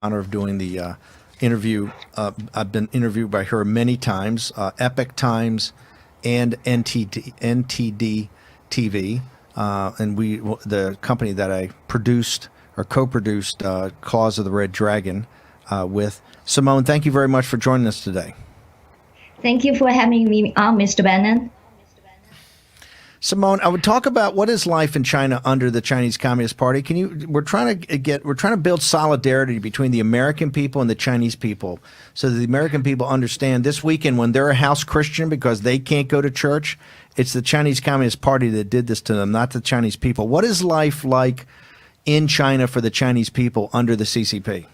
honor of doing the interview. I've been interviewed by her many times, Epic Times and NTD TV, and the company that I produced or co-produced Claws of the Red Dragon with. Simone, thank you very much for joining us today. Thank you for having me on, Mr. Bannon. Simone, I would talk about what is life in China under the Chinese Communist Party. We're trying to build solidarity between the American people and the Chinese people, so that the American people understand this weekend when they're a house Christian because they can't go to church, it's the Chinese Communist Party that did this to them, not the Chinese people. What is life like in China for the Chinese people under the CCP?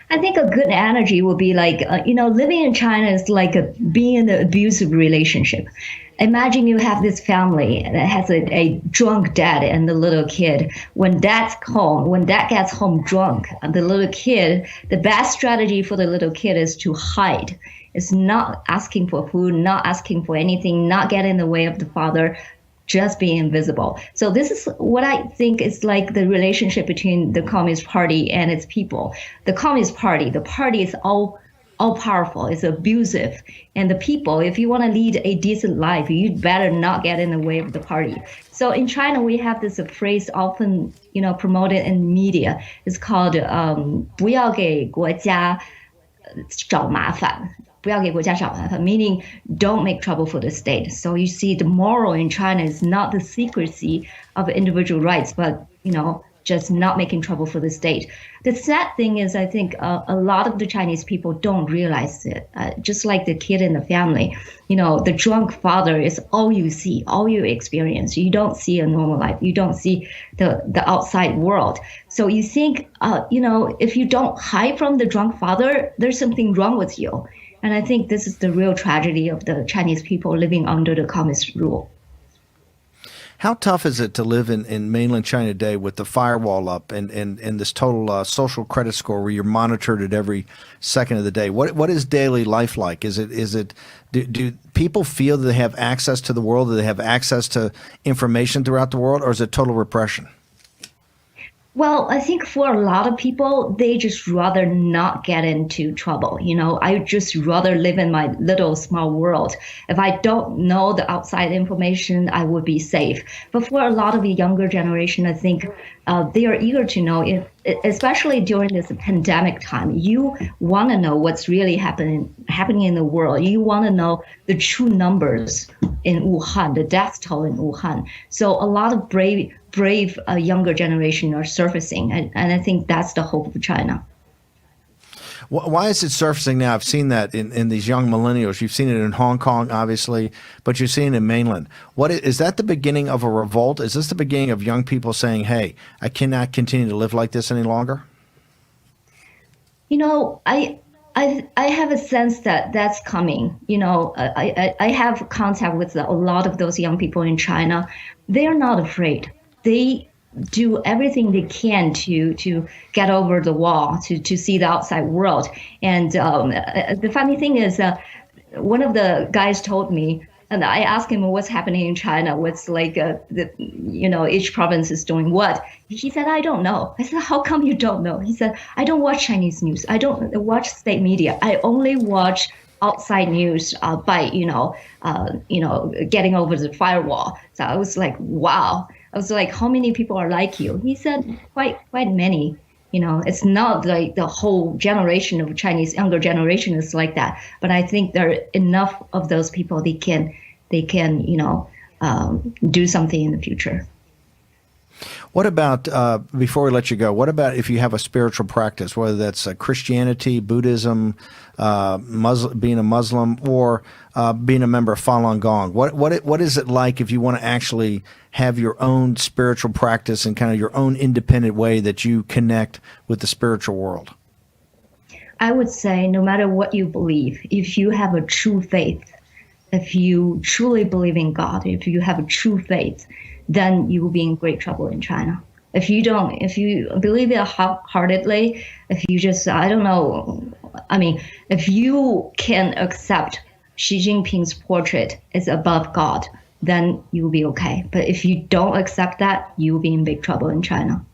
I think a good analogy would be like, living in China is like being in an abusive relationship. Imagine you have this family that has a drunk dad and a little kid. When dad gets home drunk, the little kid, the best strategy for the little kid is to hide. It's not asking for food, not asking for anything, not get in the way of the father, just being invisible. So this is what I think is like the relationship between the Communist Party and its people. The Communist Party, the party is all powerful, it's abusive. And the people, if you want to lead a decent life, you'd better not get in the way of the party. So in China, we have this phrase often, promoted in media. It's called 不要给国家找麻烦. 不要给国家找麻烦, meaning don't make trouble for the state. So you see the moral in China is not the secrecy of individual rights, but, just not making trouble for the state. The sad thing is, I think a lot of the Chinese people don't realize it. Just like the kid in the family, the drunk father is all you see, all you experience. You don't see a normal life. You don't see the outside world. So you think, if you don't hide from the drunk father, there's something wrong with you. And I think this is the real tragedy of the Chinese people living under the communist rule. How tough is it to live in mainland China today with the firewall up and this total social credit score where you're monitored at every second of the day? What is daily life like? Do people feel that they have access to the world, that they have access to information throughout the world, or is it total repression? Well, I think for a lot of people, they just rather not get into trouble. I just rather live in my little small world. If I don't know the outside information, I would be safe. But for a lot of the younger generation, I think they are eager to know, especially during this pandemic time. You want to know what's really happening in the world. You want to know the true numbers in Wuhan, the death toll in Wuhan. So a lot of brave younger generation are surfacing, and I think that's the hope of China. Why is it surfacing now? I've seen that in these young millennials. You've seen it in Hong Kong, obviously, but you're seeing it in mainland. Is that the beginning of a revolt? Is this the beginning of young people saying, hey, I cannot continue to live like this any longer? I have a sense that that's coming. I have contact with a lot of those young people in China. They are not afraid. They do everything they can to get over the wall, to see the outside world. And the funny thing is, one of the guys told me, and I asked him what's happening in China, what's like, each province is doing what. He said, I don't know. I said, how come you don't know? He said, I don't watch Chinese news. I don't watch state media. I only watch outside news by, getting over the firewall. So I was like, wow. I was like, how many people are like you? He said, quite many. It's not like the whole generation of Chinese younger generation is like that. But I think there are enough of those people they can do something in the future. What about, before we let you go, what about if you have a spiritual practice, whether that's Christianity, Buddhism, being a Muslim, or being a member of Falun Gong? What is it like if you want to actually have your own spiritual practice and kind of your own independent way that you connect with the spiritual world? I would say no matter what you believe, if you have a true faith, if you truly believe in God, if you have a true faith, then you will be in great trouble in China. If you don't, if you believe it half-heartedly, if you just, if you can accept Xi Jinping's portrait is above God, then you will be okay. But if you don't accept that, you will be in big trouble in China.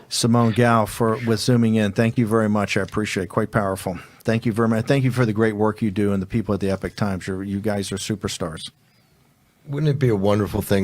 Simone Gao with zooming in. Thank you very much. I appreciate it. Quite powerful. Thank you very much. Thank you for the great work you do and the people at the Epoch Times. You guys are superstars. Wouldn't it be a wonderful thing